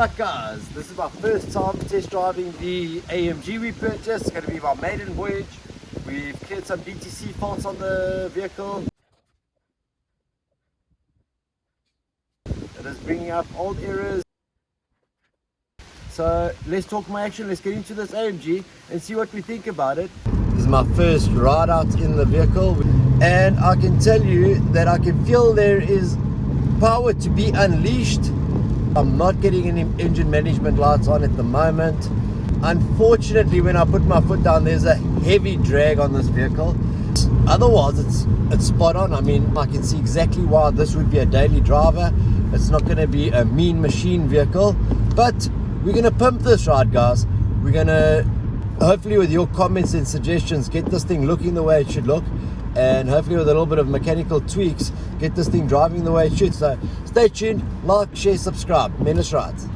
Right guys, this is my first time test driving the AMG we purchased. It's going to be my maiden voyage. We've cleared some DTC faults on the vehicle. It is bringing up old errors. So let's talk my action, let's get into this AMG and see what we think about it. This is my first ride out in the vehicle and I can tell you that I can feel there is power to be unleashed. I'm not getting any engine management lights on at the moment. Unfortunately, when I put my foot down, there's a heavy drag on this vehicle. Otherwise, it's spot on. I mean, I can see exactly why this would be a daily driver. It's not going to be a mean machine vehicle, but we're going to pimp this ride, guys. We're going to, hopefully with your comments and suggestions, get this thing looking the way it should look, and hopefully with a little bit of mechanical tweaks, get this thing driving the way it should. So stay tuned, like, share, subscribe. Menace Rides.